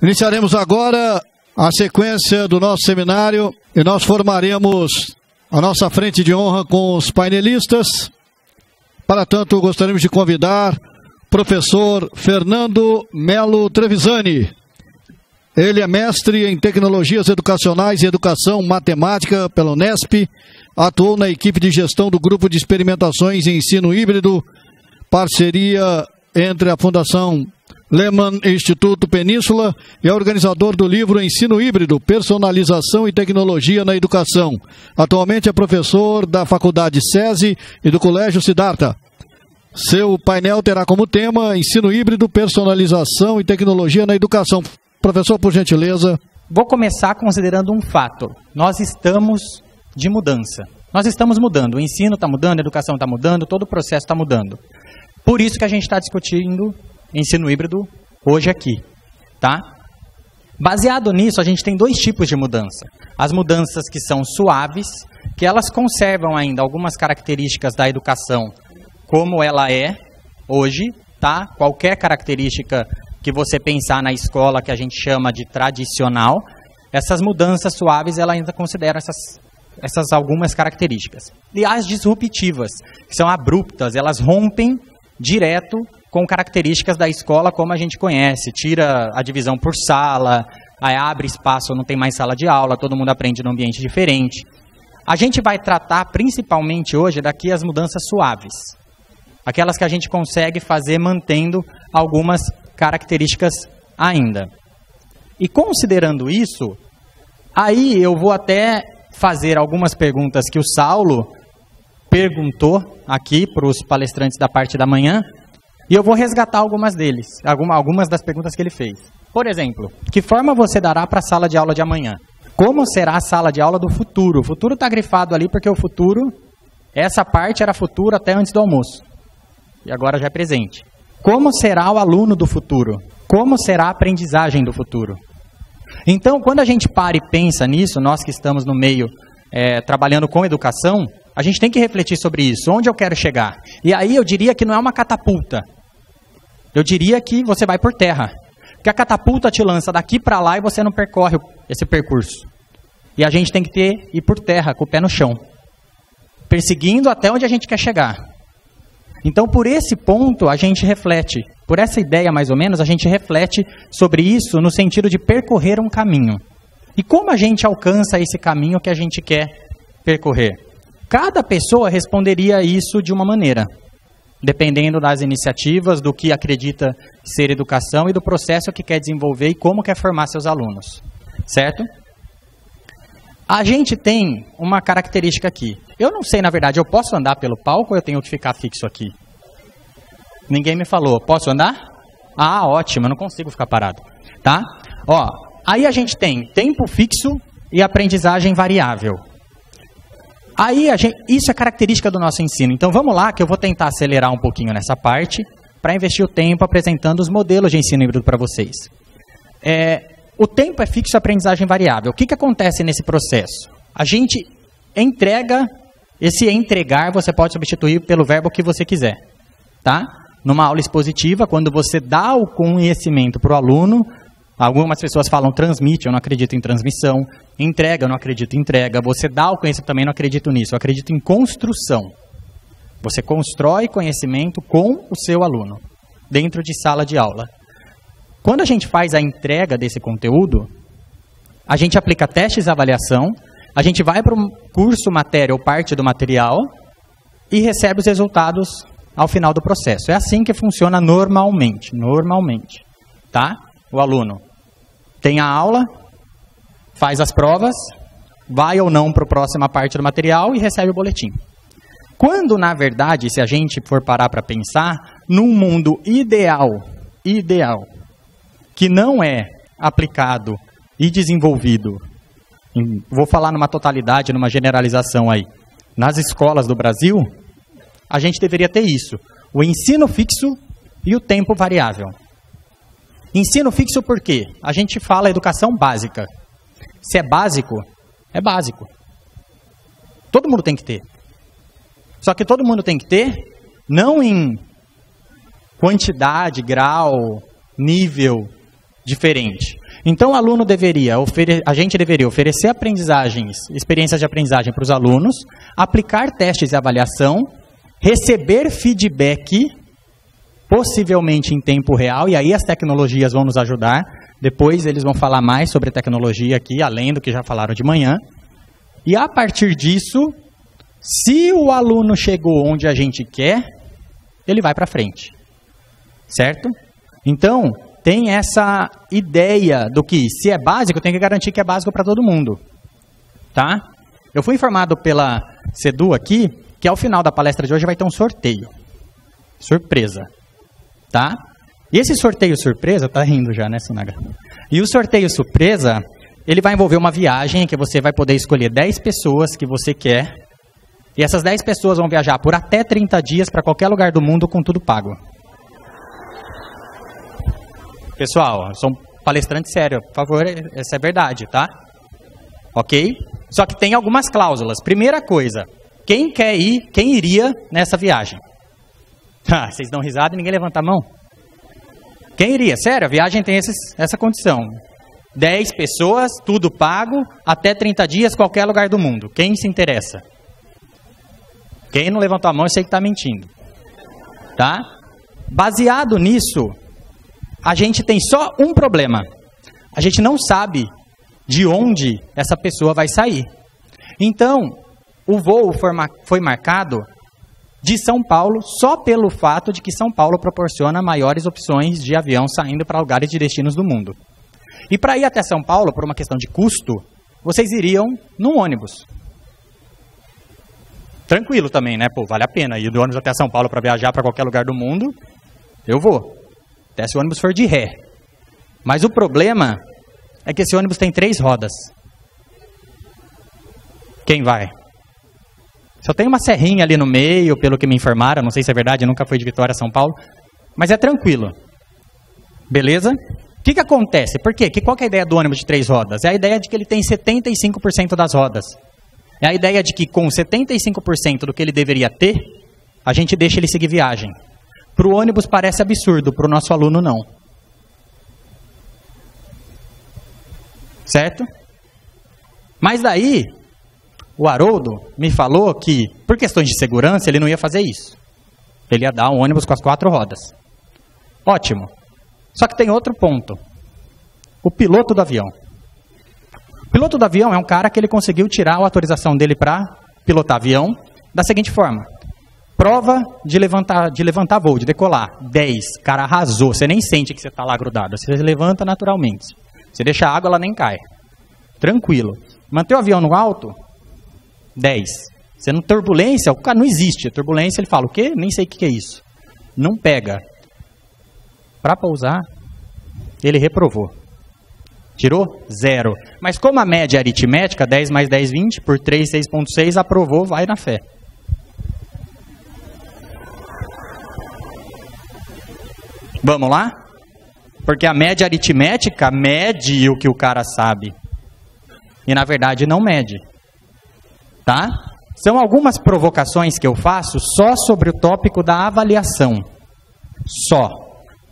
Iniciaremos agora a sequência do nosso seminário e nós formaremos a nossa frente de honra com os painelistas. Para tanto, gostaríamos de convidar o professor Fernando Melo Trevisani. Ele é mestre em Tecnologias Educacionais e Educação Matemática pela Unesp, atuou na equipe de gestão do Grupo de Experimentações em Ensino Híbrido, parceria entre a Fundação Lehman e Instituto Península, e é organizador do livro Ensino Híbrido, Personalização e Tecnologia na Educação. Atualmente é professor da Faculdade SESI e do Colégio Siddhartha. Seu painel terá como tema Ensino Híbrido, Personalização e Tecnologia na Educação. Professor, por gentileza. Vou começar considerando um fato. Nós estamos de mudança. Nós estamos mudando. O ensino está mudando, a educação está mudando, todo o processo está mudando. Por isso que a gente está discutindo ensino híbrido hoje aqui, tá? Baseado nisso, a gente tem dois tipos de mudança. As mudanças que são suaves, que elas conservam ainda algumas características da educação como ela é hoje, tá? Qualquer característica que você pensar na escola que a gente chama de tradicional, essas mudanças suaves, ela ainda considera essas algumas características. E as disruptivas, que são abruptas, elas rompem direto com características da escola como a gente conhece, tira a divisão por sala, aí abre espaço, não tem mais sala de aula, todo mundo aprende num ambiente diferente. A gente vai tratar principalmente hoje daqui as mudanças suaves, aquelas que a gente consegue fazer mantendo algumas características ainda. E considerando isso, aí eu vou até fazer algumas perguntas que o Saulo perguntou aqui para os palestrantes da parte da manhã, e eu vou resgatar algumas deles, algumas das perguntas que ele fez. Por exemplo, que forma você dará para a sala de aula de amanhã? Como será a sala de aula do futuro? O futuro está grifado ali porque o futuro, essa parte era futuro até antes do almoço. E agora já é presente. Como será o aluno do futuro? Como será a aprendizagem do futuro? Então, quando a gente para e pensa nisso, nós que estamos no meio trabalhando com educação, a gente tem que refletir sobre isso. Onde eu quero chegar? E aí eu diria que não é uma catapulta. Eu diria que você vai por terra. Porque a catapulta te lança daqui para lá e você não percorre esse percurso. E a gente tem que ir por terra, com o pé no chão. Perseguindo até onde a gente quer chegar. Então, por esse ponto, a gente reflete. Por essa ideia, mais ou menos, a gente reflete sobre isso no sentido de percorrer um caminho. E como a gente alcança esse caminho que a gente quer percorrer? Cada pessoa responderia isso de uma maneira, dependendo das iniciativas, do que acredita ser educação e do processo que quer desenvolver e como quer formar seus alunos, certo? A gente tem uma característica aqui. Eu não sei, na verdade, eu posso andar pelo palco ou eu tenho que ficar fixo aqui? Ninguém me falou. Posso andar? Ah, ótimo, eu não consigo ficar parado, tá? Ó, aí a gente tem tempo fixo e aprendizagem variável. Aí, isso é característica do nosso ensino. Então, vamos lá, que eu vou tentar acelerar um pouquinho nessa parte para investir o tempo apresentando os modelos de ensino híbrido para vocês. O tempo é fixo e a aprendizagem variável. O que acontece nesse processo? A gente entrega, esse entregar você pode substituir pelo verbo que você quiser. Tá? Numa aula expositiva, quando você dá o conhecimento para o aluno, algumas pessoas falam transmite, eu não acredito em transmissão. Entrega, eu não acredito em entrega. Você dá o conhecimento, também não acredito nisso. Eu acredito em construção. Você constrói conhecimento com o seu aluno, dentro de sala de aula. Quando a gente faz a entrega desse conteúdo, a gente aplica testes de avaliação, a gente vai para o curso, matéria ou parte do material e recebe os resultados ao final do processo. É assim que funciona normalmente. Tá? O aluno tem a aula, faz as provas, vai ou não para a próxima parte do material e recebe o boletim. Quando, na verdade, se a gente for parar para pensar, num mundo ideal, que não é aplicado e desenvolvido, vou falar numa totalidade, numa generalização aí, nas escolas do Brasil, a gente deveria ter isso, o ensino fixo e o tempo variável. Ensino fixo por quê? A gente fala educação básica. Se é básico, é básico. Todo mundo tem que ter. Só que todo mundo tem que ter, não em quantidade, grau, nível diferente. Então, o aluno deveria, a gente deveria oferecer aprendizagens, experiências de aprendizagem para os alunos, aplicar testes e avaliação, receber feedback, possivelmente em tempo real, e aí as tecnologias vão nos ajudar. Depois eles vão falar mais sobre tecnologia aqui, além do que já falaram de manhã. E a partir disso, se o aluno chegou onde a gente quer, ele vai para frente. Certo? Então, tem essa ideia do que, se é básico, tem que garantir que é básico para todo mundo. Tá? Eu fui informado pela CEDU aqui, que ao final da palestra de hoje vai ter um sorteio. Surpresa. Tá? E esse sorteio surpresa, tá rindo já, né, Sinaga? E o sorteio surpresa, ele vai envolver uma viagem que você vai poder escolher 10 pessoas que você quer. E essas 10 pessoas vão viajar por até 30 dias para qualquer lugar do mundo com tudo pago. Pessoal, eu sou um palestrante sério, por favor, essa é verdade, tá? Ok? Só que tem algumas cláusulas. Primeira coisa, quem quer ir, quem iria nessa viagem? Vocês dão risada e ninguém levanta a mão? Quem iria? Sério, a viagem tem essa condição. 10 pessoas, tudo pago, até 30 dias, qualquer lugar do mundo. Quem se interessa? Quem não levantou a mão, eu sei que está mentindo. Tá? Baseado nisso, a gente tem só um problema. A gente não sabe de onde essa pessoa vai sair. Então, o voo foi marcado de São Paulo só pelo fato de que São Paulo proporciona maiores opções de avião saindo para lugares de destinos do mundo. E para ir até São Paulo, por uma questão de custo, vocês iriam num ônibus. Tranquilo também, né? Pô, vale a pena ir do ônibus até São Paulo para viajar para qualquer lugar do mundo. Eu vou. Até se o ônibus for de ré. Mas o problema é que esse ônibus tem 3 rodas. Quem vai? Só tem uma serrinha ali no meio, pelo que me informaram. Não sei se é verdade, nunca fui de Vitória a São Paulo. Mas é tranquilo. Beleza? O que acontece? Por quê? Qual que é a ideia do ônibus de 3 rodas? É a ideia de que ele tem 75% das rodas. É a ideia de que com 75% do que ele deveria ter, a gente deixa ele seguir viagem. Para o ônibus parece absurdo, para o nosso aluno não. Certo? Mas daí, o Haroldo me falou que, por questões de segurança, ele não ia fazer isso. Ele ia dar um ônibus com as 4 rodas. Ótimo. Só que tem outro ponto. O piloto do avião. O piloto do avião é um cara que ele conseguiu tirar a autorização dele para pilotar avião da seguinte forma. Prova de levantar voo, de decolar. 10. Cara, arrasou. Você nem sente que você está lá grudado. Você levanta naturalmente. Você deixa a água, ela nem cai. Tranquilo. Manter o avião no alto? 10. Você não turbulência, o cara não existe. A turbulência, ele fala, o quê? Nem sei o que é isso. Não pega. Para pousar, ele reprovou. Tirou 0. Mas como a média é aritmética, 10 mais 10, 20, por 3, 6,6, aprovou, vai na fé. Vamos lá? Porque a média aritmética mede o que o cara sabe. E na verdade não mede. Tá? São algumas provocações que eu faço só sobre o tópico da avaliação. Só.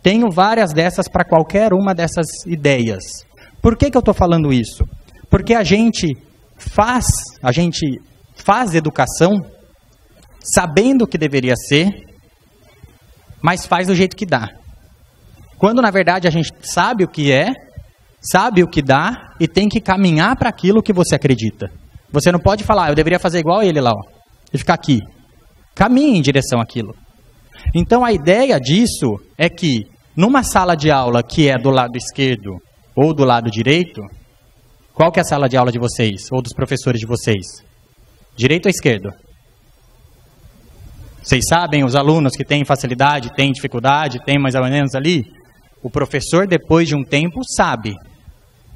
Tenho várias dessas para qualquer uma dessas ideias. Por que eu estou falando isso? Porque a gente faz educação sabendo o que deveria ser, mas faz do jeito que dá. Quando, na verdade, a gente sabe o que é, sabe o que dá e tem que caminhar para aquilo que você acredita. Você não pode falar, eu deveria fazer igual ele lá, ó, e ficar aqui. Caminhe em direção àquilo. Então, a ideia disso é que, numa sala de aula que é do lado esquerdo ou do lado direito, qual que é a sala de aula de vocês, ou dos professores de vocês? Direito ou esquerdo? Vocês sabem, os alunos que têm facilidade, têm dificuldade, têm mais ou menos ali? O professor, depois de um tempo, sabe.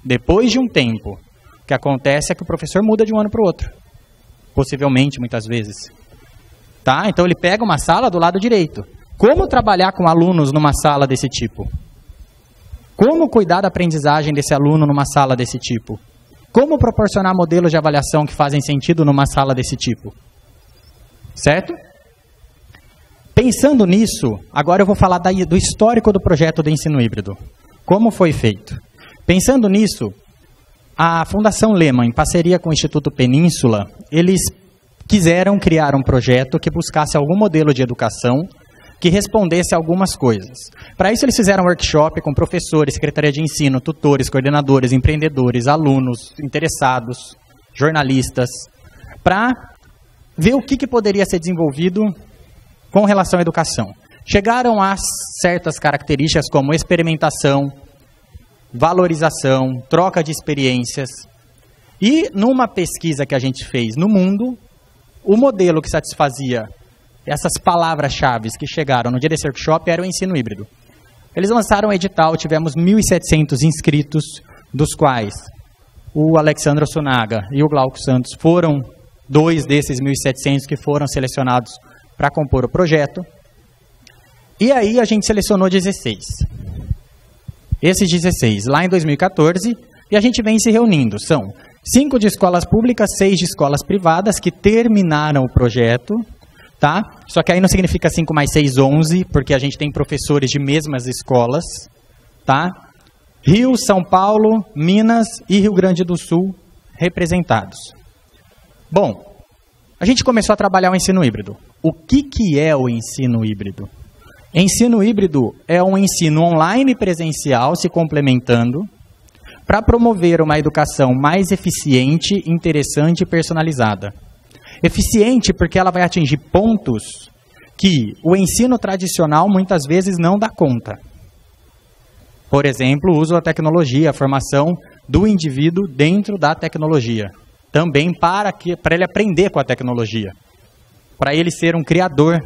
Depois de um tempo, o que acontece é que o professor muda de um ano para o outro. Possivelmente, muitas vezes. Tá? Então, ele pega uma sala do lado direito. Como trabalhar com alunos numa sala desse tipo? Como cuidar da aprendizagem desse aluno numa sala desse tipo? Como proporcionar modelos de avaliação que fazem sentido numa sala desse tipo? Certo? Pensando nisso, agora eu vou falar do histórico do projeto do ensino híbrido. Como foi feito? Pensando nisso, a Fundação Lehman, em parceria com o Instituto Península, eles quiseram criar um projeto que buscasse algum modelo de educação que respondesse a algumas coisas. Para isso, eles fizeram um workshop com professores, secretaria de ensino, tutores, coordenadores, empreendedores, alunos, interessados, jornalistas, para ver o que poderia ser desenvolvido com relação à educação. Chegaram a certas características como experimentação, valorização, troca de experiências. E numa pesquisa que a gente fez no mundo, o modelo que satisfazia essas palavras-chave que chegaram no dia desse workshop era o ensino híbrido. Eles lançaram um edital, tivemos 1.700 inscritos, dos quais o Alexandre Sunaga e o Glauco Santos foram 2 desses 1.700 que foram selecionados para compor o projeto. E aí a gente selecionou 16. Esses 16, lá em 2014, e a gente vem se reunindo. São 5 de escolas públicas, 6 de escolas privadas que terminaram o projeto, tá? Só que aí não significa 5 mais 6, 11, porque a gente tem professores de mesmas escolas, tá? Rio, São Paulo, Minas e Rio Grande do Sul representados. Bom, a gente começou a trabalhar o ensino híbrido. O que é o ensino híbrido? Ensino híbrido é um ensino online e presencial se complementando para promover uma educação mais eficiente, interessante e personalizada. Eficiente porque ela vai atingir pontos que o ensino tradicional muitas vezes não dá conta. Por exemplo, o uso da tecnologia, a formação do indivíduo dentro da tecnologia. Também para ele aprender com a tecnologia. Para ele ser um criador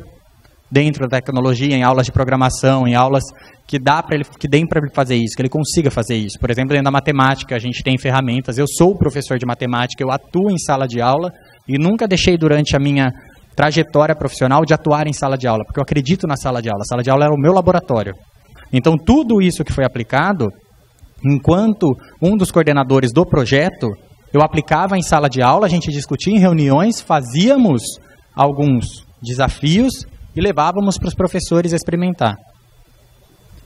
dentro da tecnologia, em aulas de programação, em aulas que deem para ele fazer isso, que ele consiga fazer isso. Por exemplo, dentro da matemática, a gente tem ferramentas. Eu sou professor de matemática, eu atuo em sala de aula e nunca deixei durante a minha trajetória profissional de atuar em sala de aula, porque eu acredito na sala de aula. A sala de aula era o meu laboratório. Então, tudo isso que foi aplicado, enquanto um dos coordenadores do projeto, eu aplicava em sala de aula, a gente discutia em reuniões, fazíamos alguns desafios e levávamos para os professores experimentar.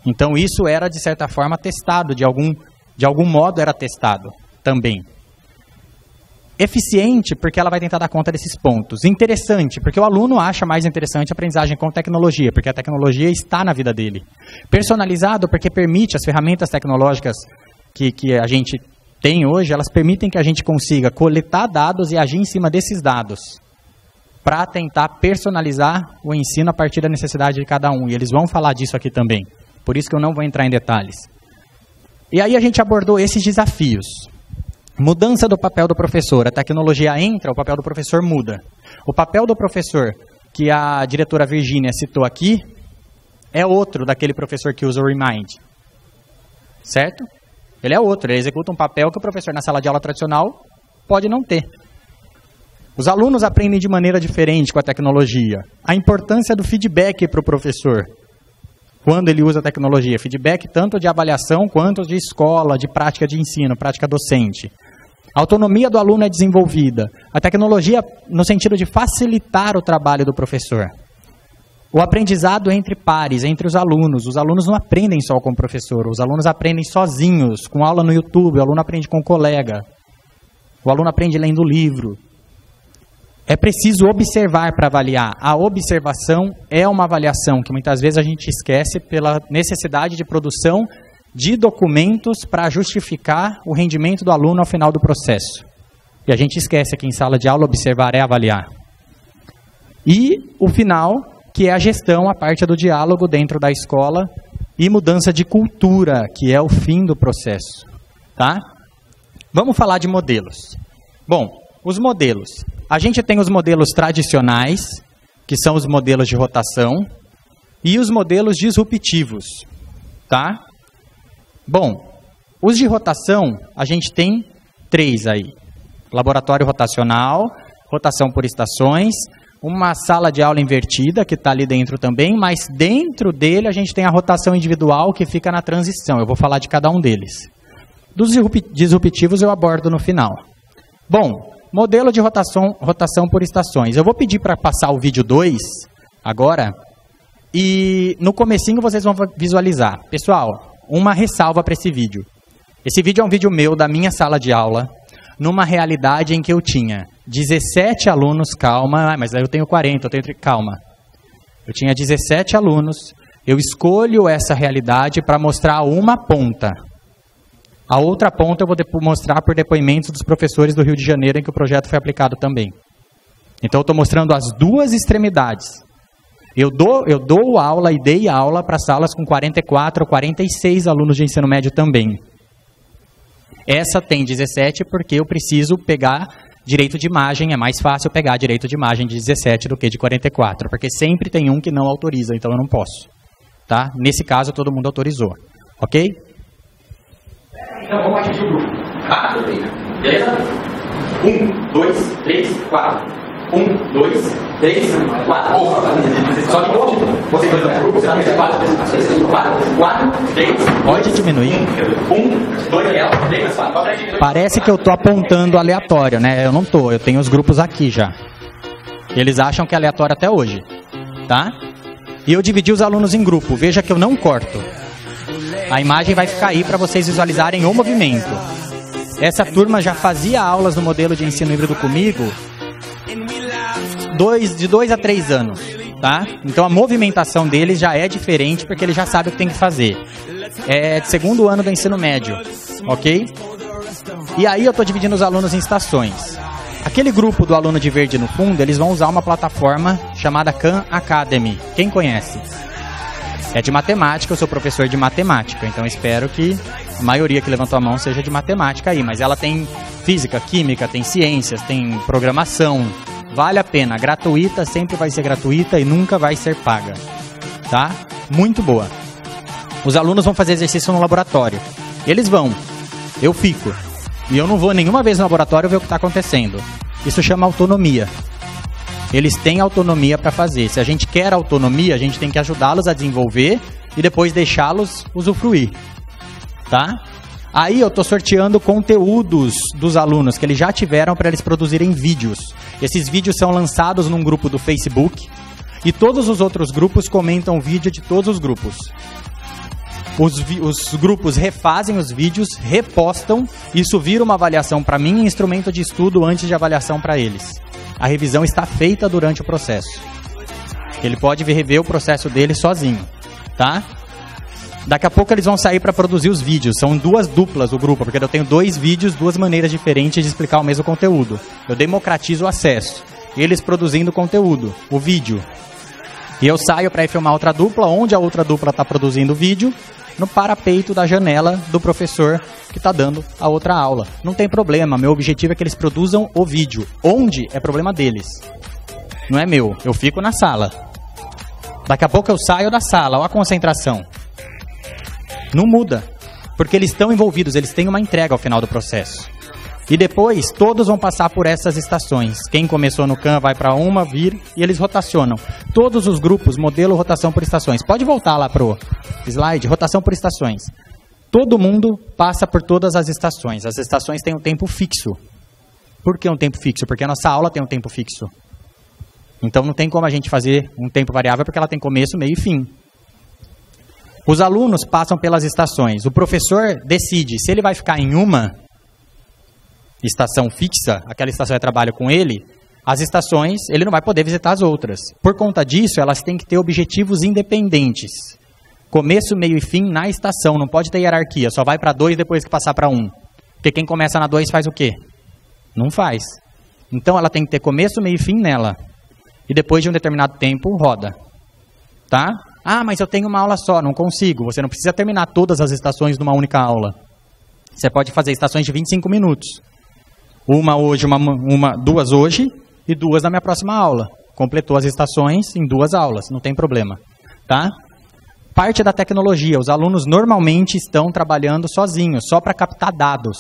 Então, isso era, de certa forma, testado, de algum modo era testado também. Eficiente, porque ela vai tentar dar conta desses pontos. Interessante, porque o aluno acha mais interessante a aprendizagem com tecnologia, porque a tecnologia está na vida dele. Personalizado, porque permite, as ferramentas tecnológicas que a gente tem hoje, elas permitem que a gente consiga coletar dados e agir em cima desses dados, para tentar personalizar o ensino a partir da necessidade de cada um. E eles vão falar disso aqui também. Por isso que eu não vou entrar em detalhes. E aí a gente abordou esses desafios. Mudança do papel do professor. A tecnologia entra, o papel do professor muda. O papel do professor, que a diretora Virgínia citou aqui, é outro daquele professor que usa o Remind. Certo? Ele é outro, ele executa um papel que o professor na sala de aula tradicional pode não ter. Os alunos aprendem de maneira diferente com a tecnologia. A importância do feedback para o professor, quando ele usa a tecnologia. Feedback tanto de avaliação quanto de escola, de prática de ensino, prática docente. A autonomia do aluno é desenvolvida. A tecnologia no sentido de facilitar o trabalho do professor. O aprendizado entre pares, entre os alunos. Os alunos não aprendem só com o professor, os alunos aprendem sozinhos, com aula no YouTube, o aluno aprende com o colega. O aluno aprende lendo livro. É preciso observar para avaliar. A observação é uma avaliação que muitas vezes a gente esquece pela necessidade de produção de documentos para justificar o rendimento do aluno ao final do processo. E a gente esquece que em sala de aula observar é avaliar. E o final, que é a gestão, a parte do diálogo dentro da escola e mudança de cultura, que é o fim do processo. Tá? Vamos falar de modelos. Bom, os modelos. A gente tem os modelos tradicionais, que são os modelos de rotação, e os modelos disruptivos, tá? Bom, os de rotação, a gente tem 3 aí. Laboratório rotacional, rotação por estações, uma sala de aula invertida, que está ali dentro também, mas dentro dele a gente tem a rotação individual, que fica na transição. Eu vou falar de cada um deles. Dos disruptivos eu abordo no final. Bom, modelo de rotação por estações. Eu vou pedir para passar o vídeo 2 agora e no comecinho vocês vão visualizar. Pessoal, uma ressalva para esse vídeo. Esse vídeo é um vídeo meu da minha sala de aula, numa realidade em que eu tinha 17 alunos, calma, mas aí eu tenho 40, calma. Eu tinha 17 alunos, eu escolho essa realidade para mostrar uma ponta. A outra ponta eu vou mostrar por depoimentos dos professores do Rio de Janeiro, em que o projeto foi aplicado também. Então eu estou mostrando as duas extremidades. Eu dou aula e dei aula para salas com 44 ou 46 alunos de ensino médio também. Essa tem 17 porque eu preciso pegar direito de imagem, é mais fácil pegar direito de imagem de 17 do que de 44, porque sempre tem um que não autoriza, então eu não posso. Tá? Nesse caso todo mundo autorizou. Ok? Então vamos partir do grupo. Tá? Beleza? 1, 2, 3, 4. 1, 2, 3, 4. Só que novo. Você vai no grupo, você vai fazer 4, 3. Pode diminuir. 1, 2, 3, 4. Parece que eu tô apontando aleatório, né? Eu não tô, eu tenho os grupos aqui já. Eles acham que é aleatório até hoje. Tá? E eu dividi os alunos em grupo. Veja que eu não corto. A imagem vai ficar aí para vocês visualizarem o movimento. Essa turma já fazia aulas no modelo de ensino híbrido comigo de 2 a 3 anos, tá? Então a movimentação deles já é diferente porque eles já sabem o que tem que fazer. É de segundo ano do ensino médio, ok? E aí eu estou dividindo os alunos em estações. Aquele grupo do aluno de verde no fundo, eles vão usar uma plataforma chamada Khan Academy. Quem conhece? É de matemática, eu sou professor de matemática, então espero que a maioria que levantou a mão seja de matemática aí, mas ela tem física, química, tem ciências, tem programação, vale a pena, gratuita, sempre vai ser gratuita e nunca vai ser paga, tá? Muito boa. Os alunos vão fazer exercício no laboratório, eles vão, eu fico, e eu não vou nenhuma vez no laboratório ver o que está acontecendo, isso chama autonomia. Eles têm autonomia para fazer. Se a gente quer autonomia, a gente tem que ajudá-los a desenvolver e depois deixá-los usufruir. Tá? Aí eu estou sorteando conteúdos dos alunos que eles já tiveram para eles produzirem vídeos. Esses vídeos são lançados num grupo do Facebook e todos os outros grupos comentam o vídeo de todos os grupos. Os grupos refazem os vídeos, repostam, isso vira uma avaliação para mim e instrumento de estudo antes de avaliação para eles. A revisão está feita durante o processo. Ele pode rever o processo dele sozinho, tá? Daqui a pouco eles vão sair para produzir os vídeos. São duas duplas o grupo, porque eu tenho 2 vídeos, 2 maneiras diferentes de explicar o mesmo conteúdo. Eu democratizo o acesso. Eles produzindo conteúdo, o vídeo. E eu saio para ir filmar outra dupla, onde a outra dupla está produzindo o vídeo, no parapeito da janela do professor que está dando a outra aula. Não tem problema, meu objetivo é que eles produzam o vídeo. Onde é problema deles. Não é meu, eu fico na sala. Daqui a pouco eu saio da sala, olha a concentração. Não muda, porque eles estão envolvidos, eles têm uma entrega ao final do processo. E depois, todos vão passar por essas estações. Quem começou no Khan vai para uma, vir, e eles rotacionam. Todos os grupos, modelo rotação por estações. Pode voltar lá pro slide, rotação por estações. Todo mundo passa por todas as estações. As estações têm um tempo fixo. Por que um tempo fixo? Porque a nossa aula tem um tempo fixo. Então não tem como a gente fazer um tempo variável, porque ela tem começo, meio e fim. Os alunos passam pelas estações. O professor decide se ele vai ficar em uma estação fixa, aquela estação de trabalho com ele, as estações, ele não vai poder visitar as outras. Por conta disso, elas têm que ter objetivos independentes. Começo, meio e fim na estação, não pode ter hierarquia, só vai para 2 depois que passar para 1. Porque quem começa na 2 faz o quê? Não faz. Então ela tem que ter começo, meio e fim nela. E depois de um determinado tempo, roda. Tá? Ah, mas eu tenho uma aula só, não consigo. Você não precisa terminar todas as estações numa única aula. Você pode fazer estações de 25 minutos. Uma hoje, 2 hoje e 2 na minha próxima aula. Completou as estações em 2 aulas, não tem problema. Tá? Parte da tecnologia, os alunos normalmente estão trabalhando sozinhos, só para captar dados.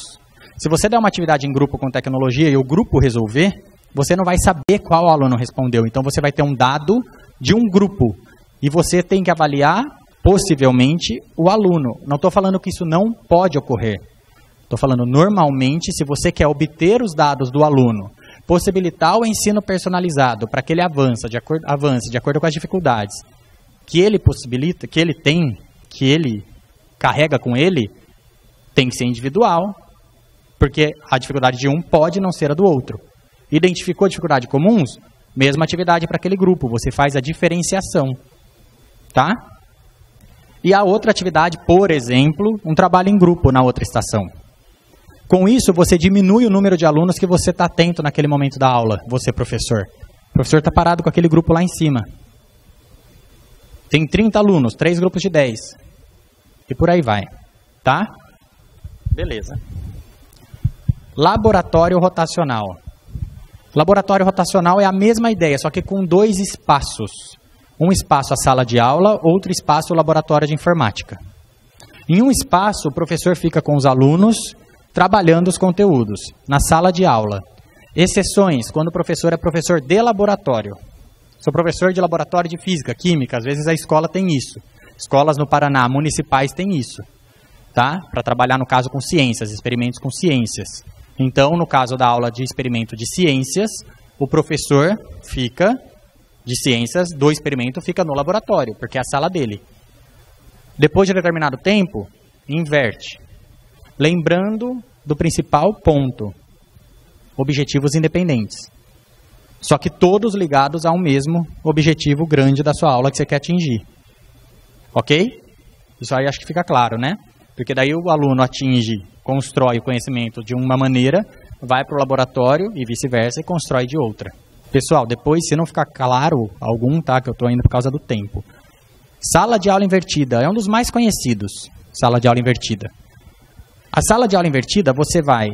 Se você der uma atividade em grupo com tecnologia e o grupo resolver, você não vai saber qual aluno respondeu. Então você vai ter um dado de um grupo. E você tem que avaliar, possivelmente, o aluno. Não estou falando que isso não pode ocorrer. Estou falando, normalmente, se você quer obter os dados do aluno, possibilitar o ensino personalizado para que ele avance de acordo com as dificuldades que ele possibilita, que ele tem, que ele carrega com ele, Tem que ser individual, porque a dificuldade de um pode não ser a do outro. Identificou dificuldades comuns? Mesma atividade para aquele grupo, você faz a diferenciação. Tá? E a outra atividade, por exemplo, um trabalho em grupo na outra estação. Com isso, você diminui o número de alunos que você está atento naquele momento da aula, você, professor. O professor está parado com aquele grupo lá em cima. Tem 30 alunos, 3 grupos de 10. E por aí vai. Tá? Beleza. Laboratório rotacional. Laboratório rotacional é a mesma ideia, só que com 2 espaços. Um espaço a sala de aula, outro espaço o laboratório de informática. Em um espaço, o professor fica com os alunos trabalhando os conteúdos, na sala de aula. Exceções, quando o professor é professor de laboratório. Sou professor de laboratório de física, química, às vezes a escola tem isso. Escolas no Paraná, municipais, têm isso. Tá? Para trabalhar, no caso, com ciências, experimentos com ciências. Então, no caso da aula de experimento de ciências, o professor fica, de ciências, do experimento, fica no laboratório, porque é a sala dele. Depois de determinado tempo, inverte. Lembrando do principal ponto, objetivos independentes. Só que todos ligados ao mesmo objetivo grande da sua aula que você quer atingir. Ok? Isso aí acho que fica claro, né? Porque daí o aluno atinge, constrói o conhecimento de uma maneira, vai para o laboratório e vice-versa e constrói de outra. Pessoal, depois, se não ficar claro algum, tá? Que eu estou indo por causa do tempo. Sala de aula invertida é um dos mais conhecidos. Sala de aula invertida. A sala de aula invertida, você vai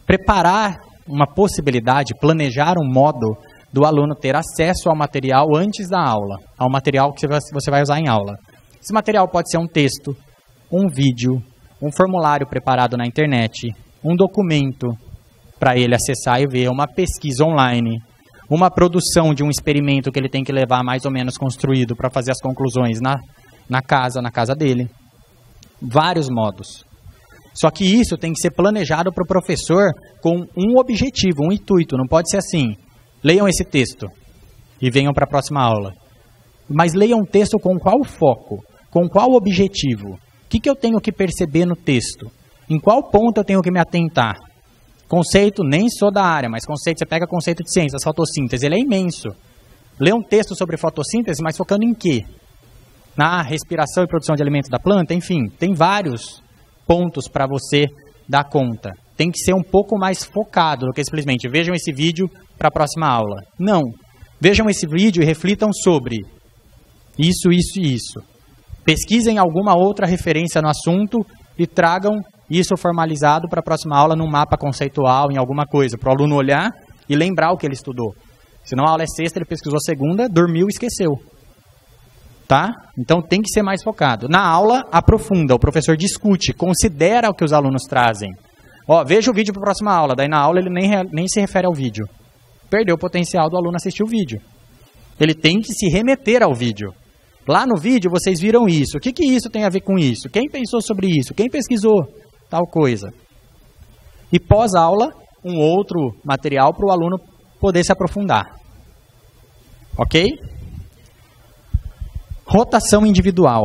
preparar uma possibilidade, planejar um modo do aluno ter acesso ao material antes da aula, ao material que você vai usar em aula. Esse material pode ser um texto, um vídeo, um formulário preparado na internet, um documento para ele acessar e ver, uma pesquisa online, uma produção de um experimento que ele tem que levar mais ou menos construído para fazer as conclusões na casa dele. Vários modos. Só que isso tem que ser planejado para o professor com um objetivo, um intuito. Não pode ser assim, leiam esse texto e venham para a próxima aula. Mas leiam um texto com qual foco? Com qual objetivo? O que eu tenho que perceber no texto? Em qual ponto eu tenho que me atentar? Conceito, nem sou da área, mas conceito, você pega conceito de ciências, fotossíntese, ele é imenso. Lê um texto sobre fotossíntese, mas focando em quê? Na respiração e produção de alimentos da planta, enfim, tem vários pontos para você dar conta. Tem que ser um pouco mais focado do que simplesmente vejam esse vídeo para a próxima aula. Não. Vejam esse vídeo e reflitam sobre isso, isso e isso. Pesquisem alguma outra referência no assunto e tragam isso formalizado para a próxima aula num mapa conceitual, em alguma coisa, para o aluno olhar e lembrar o que ele estudou. Senão a aula é sexta, ele pesquisou segunda, dormiu e esqueceu. Tá? Então tem que ser mais focado. Na aula, aprofunda, o professor discute, considera o que os alunos trazem. Ó, veja o vídeo para a próxima aula, daí na aula ele nem se refere ao vídeo. Perdeu o potencial do aluno assistir o vídeo. Ele tem que se remeter ao vídeo. Lá no vídeo vocês viram isso. O que isso tem a ver com isso? Quem pensou sobre isso? Quem pesquisou tal coisa? E pós-aula, um outro material para o aluno poder se aprofundar. Ok? Rotação individual.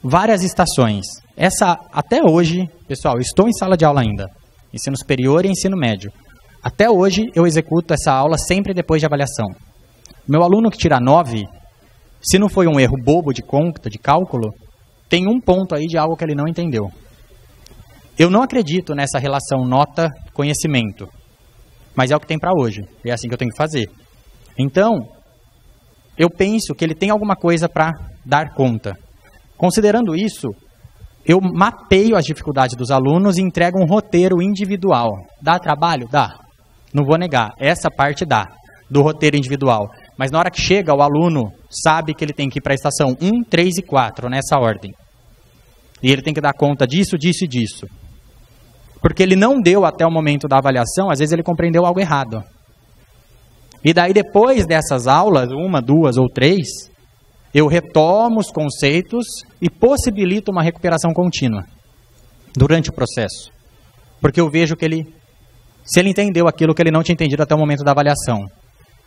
Várias estações. Essa, até hoje, pessoal, estou em sala de aula ainda. Ensino superior e ensino médio. Até hoje eu executo essa aula sempre depois de avaliação. Meu aluno que tira 9, se não foi um erro bobo de conta, de cálculo, tem um ponto aí de algo que ele não entendeu. Eu não acredito nessa relação nota-conhecimento, mas é o que tem para hoje. É assim que eu tenho que fazer. Então, eu penso que ele tem alguma coisa para dar conta. Considerando isso, eu mapeio as dificuldades dos alunos e entrego um roteiro individual. Dá trabalho? Dá. Não vou negar. Essa parte dá, do roteiro individual. Mas na hora que chega, o aluno sabe que ele tem que ir para a estação 1, 3 e 4, nessa ordem. E ele tem que dar conta disso, disso e disso. Porque ele não deu até o momento da avaliação, às vezes ele compreendeu algo errado. E daí depois dessas aulas, 1, 2 ou 3, eu retomo os conceitos e possibilito uma recuperação contínua durante o processo. Porque eu vejo que se ele entendeu aquilo que ele não tinha entendido até o momento da avaliação.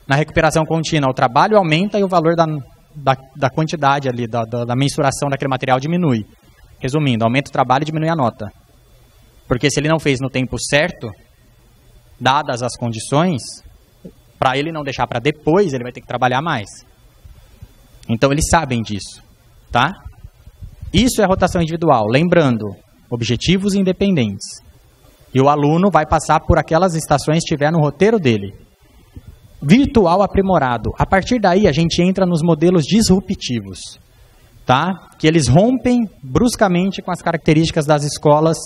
Na recuperação contínua, o trabalho aumenta e o valor da quantidade ali, da mensuração daquele material diminui. Resumindo, aumenta o trabalho e diminui a nota. Porque se ele não fez no tempo certo, dadas as condições, para ele não deixar para depois, ele vai ter que trabalhar mais. Então, eles sabem disso, tá? Isso é rotação individual. Lembrando, objetivos independentes. E o aluno vai passar por aquelas estações que estiver no roteiro dele. Virtual aprimorado. A partir daí, a gente entra nos modelos disruptivos, tá? Que eles rompem bruscamente com as características das escolas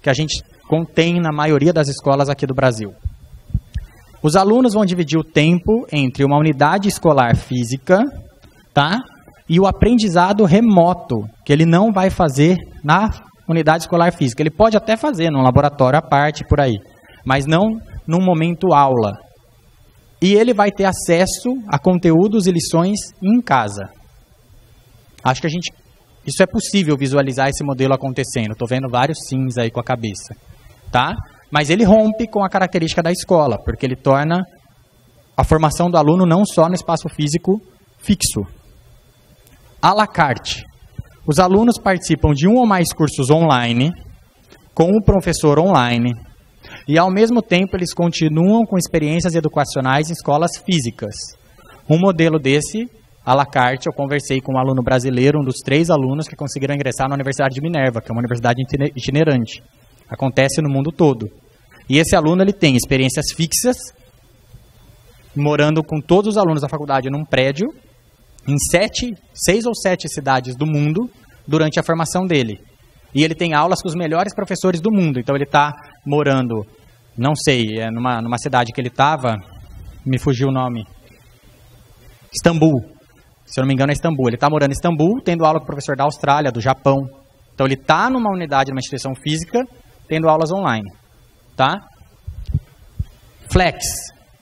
que a gente contém na maioria das escolas aqui do Brasil. Os alunos vão dividir o tempo entre uma unidade escolar física, tá? E o aprendizado remoto, que ele não vai fazer na unidade escolar física. Ele pode até fazer num laboratório à parte, por aí, mas não num momento aula. E ele vai ter acesso a conteúdos e lições em casa. Acho que isso é possível visualizar esse modelo acontecendo. Estou vendo vários sims aí com a cabeça, tá? Mas ele rompe com a característica da escola, porque ele torna a formação do aluno não só no espaço físico fixo. À la carte. Os alunos participam de um ou mais cursos online, com o professor online, e ao mesmo tempo eles continuam com experiências educacionais em escolas físicas. Um modelo desse, à la carte, eu conversei com um aluno brasileiro, um dos 3 alunos que conseguiram ingressar na Universidade de Minerva, que é uma universidade itinerante. Acontece no mundo todo. E esse aluno ele tem experiências fixas, morando com todos os alunos da faculdade num prédio, em 6 ou 7 cidades do mundo, durante a formação dele. E ele tem aulas com os melhores professores do mundo. Então ele está morando, não sei, numa cidade que ele estava, me fugiu o nome, Istambul. Se eu não me engano é Istambul. Ele está morando em Istambul, tendo aula com o professor da Austrália, do Japão. Então ele está numa unidade, numa instituição física, tendo aulas online. Tá? Flex.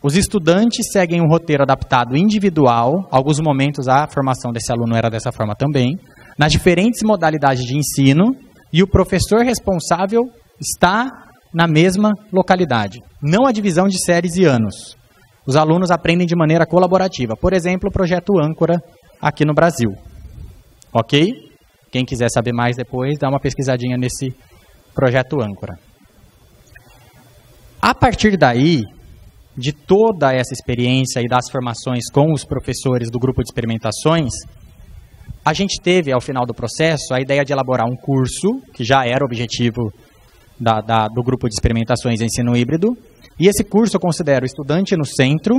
Os estudantes seguem um roteiro adaptado individual. Alguns momentos a formação desse aluno era dessa forma também. Nas diferentes modalidades de ensino. E o professor responsável está na mesma localidade. Não há divisão de séries e anos. Os alunos aprendem de maneira colaborativa. Por exemplo, o projeto Âncora aqui no Brasil. Ok? Quem quiser saber mais depois, dá uma pesquisadinha nesse projeto Âncora. A partir daí, de toda essa experiência e das formações com os professores do grupo de experimentações, a gente teve, ao final do processo, a ideia de elaborar um curso, que já era objetivo do grupo de experimentações ensino híbrido, e esse curso eu considero o estudante no centro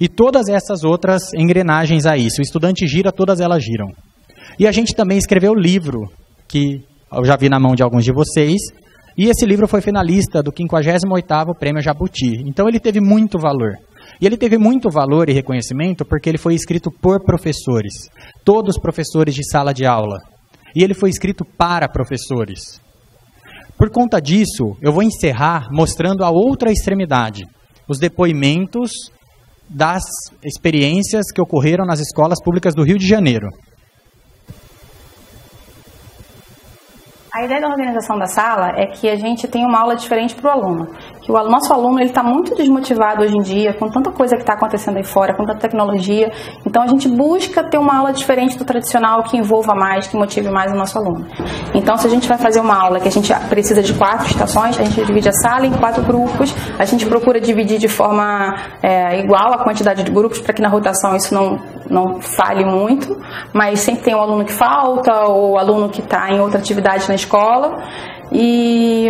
e todas essas outras engrenagens aí. Se o estudante gira, todas elas giram. E a gente também escreveu o livro, que eu já vi na mão de alguns de vocês, e esse livro foi finalista do 58º Prêmio Jabuti. Então ele teve muito valor. E ele teve muito valor e reconhecimento porque ele foi escrito por professores. Todos professores de sala de aula. E ele foi escrito para professores. Por conta disso, eu vou encerrar mostrando a outra extremidade. Os depoimentos das experiências que ocorreram nas escolas públicas do Rio de Janeiro. A ideia da organização da sala é que a gente tem uma aula diferente para o aluno. Que o nosso aluno está muito desmotivado hoje em dia, com tanta coisa que está acontecendo aí fora, com tanta tecnologia. Então a gente busca ter uma aula diferente do tradicional, que envolva mais, que motive mais o nosso aluno. Então se a gente vai fazer uma aula que a gente precisa de 4 estações, a gente divide a sala em 4 grupos. A gente procura dividir de forma igual a quantidade de grupos, para que na rotação isso não falhe muito. Mas sempre tem um aluno que falta, ou o aluno que está em outra atividade na escola. E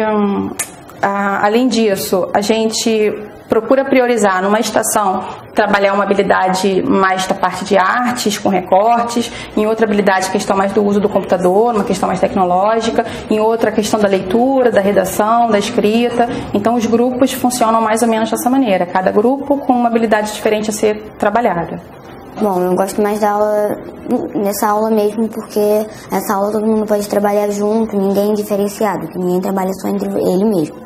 além disso, a gente procura priorizar numa estação, trabalhar uma habilidade mais da parte de artes, com recortes, em outra habilidade, questão mais do uso do computador, uma questão mais tecnológica, em outra questão da leitura, da redação, da escrita. Então os grupos funcionam mais ou menos dessa maneira, cada grupo com uma habilidade diferente a ser trabalhada. Bom, eu gosto mais da aula, nessa aula mesmo, porque nessa aula todo mundo pode trabalhar junto, ninguém é diferenciado, que ninguém trabalha só entre ele mesmo.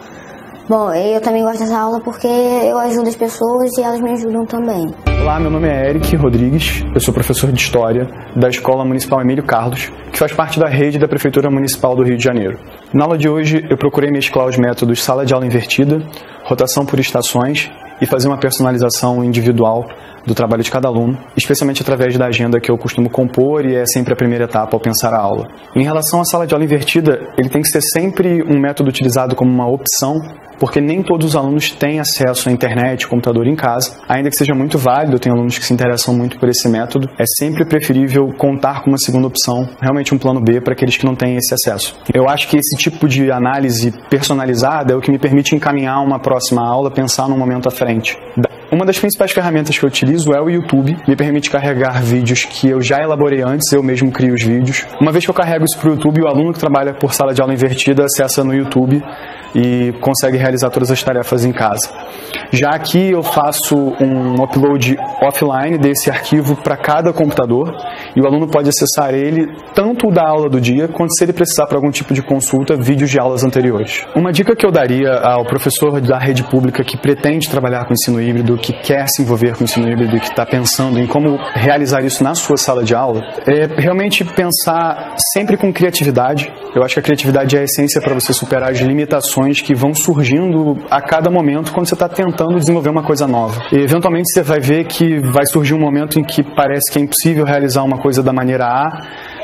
Bom, eu também gosto dessa aula porque eu ajudo as pessoas e elas me ajudam também. Olá, meu nome é Eric Rodrigues, eu sou professor de História da Escola Municipal Emílio Carlos, que faz parte da rede da Prefeitura Municipal do Rio de Janeiro. Na aula de hoje, eu procurei mesclar os métodos sala de aula invertida, rotação por estações e fazer uma personalização individual do trabalho de cada aluno, especialmente através da agenda que eu costumo compor e é sempre a primeira etapa ao pensar a aula. Em relação à sala de aula invertida, ele tem que ser sempre um método utilizado como uma opção, porque nem todos os alunos têm acesso à internet, computador em casa, ainda que seja muito válido, eu tenho alunos que se interessam muito por esse método, é sempre preferível contar com uma segunda opção, realmente um plano B para aqueles que não têm esse acesso. Eu acho que esse tipo de análise personalizada é o que me permite encaminhar uma próxima aula, pensar num momento à frente. Uma das principais ferramentas que eu utilizo é o YouTube, me permite carregar vídeos que eu já elaborei antes, eu mesmo crio os vídeos. Uma vez que eu carrego isso para o YouTube, o aluno que trabalha por sala de aula invertida acessa no YouTube e consegue realizar todas as tarefas em casa. Já aqui eu faço um upload offline desse arquivo para cada computador e o aluno pode acessar ele tanto da aula do dia, quanto se ele precisar para algum tipo de consulta, vídeos de aulas anteriores. Uma dica que eu daria ao professor da rede pública que pretende trabalhar com ensino híbrido, que quer se envolver com o ensino híbrido e que está pensando em como realizar isso na sua sala de aula, é realmente pensar sempre com criatividade. Eu acho que a criatividade é a essência para você superar as limitações que vão surgindo a cada momento quando você está tentando desenvolver uma coisa nova. E, eventualmente você vai ver que vai surgir um momento em que parece que é impossível realizar uma coisa da maneira A,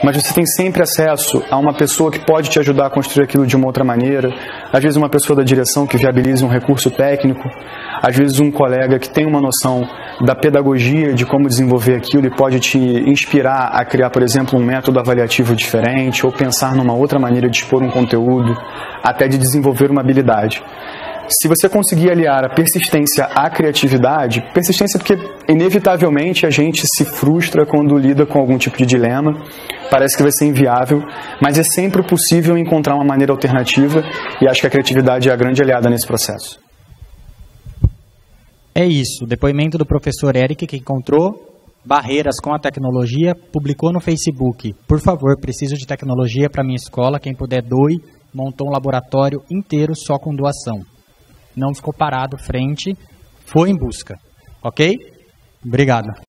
mas você tem sempre acesso a uma pessoa que pode te ajudar a construir aquilo de uma outra maneira, às vezes uma pessoa da direção que viabiliza um recurso técnico, às vezes um colega que tem uma noção da pedagogia, de como desenvolver aquilo e pode te inspirar a criar, por exemplo, um método avaliativo diferente ou pensar numa outra maneira de expor um conteúdo, até de desenvolver uma habilidade. Se você conseguir aliar a persistência à criatividade, persistência porque inevitavelmente a gente se frustra quando lida com algum tipo de dilema, parece que vai ser inviável, mas é sempre possível encontrar uma maneira alternativa e acho que a criatividade é a grande aliada nesse processo. É isso, o depoimento do professor Eric, que encontrou barreiras com a tecnologia, publicou no Facebook. Por favor, preciso de tecnologia para minha escola, quem puder doe, montou um laboratório inteiro só com doação. Não ficou parado frente, foi em busca. Ok? Obrigado.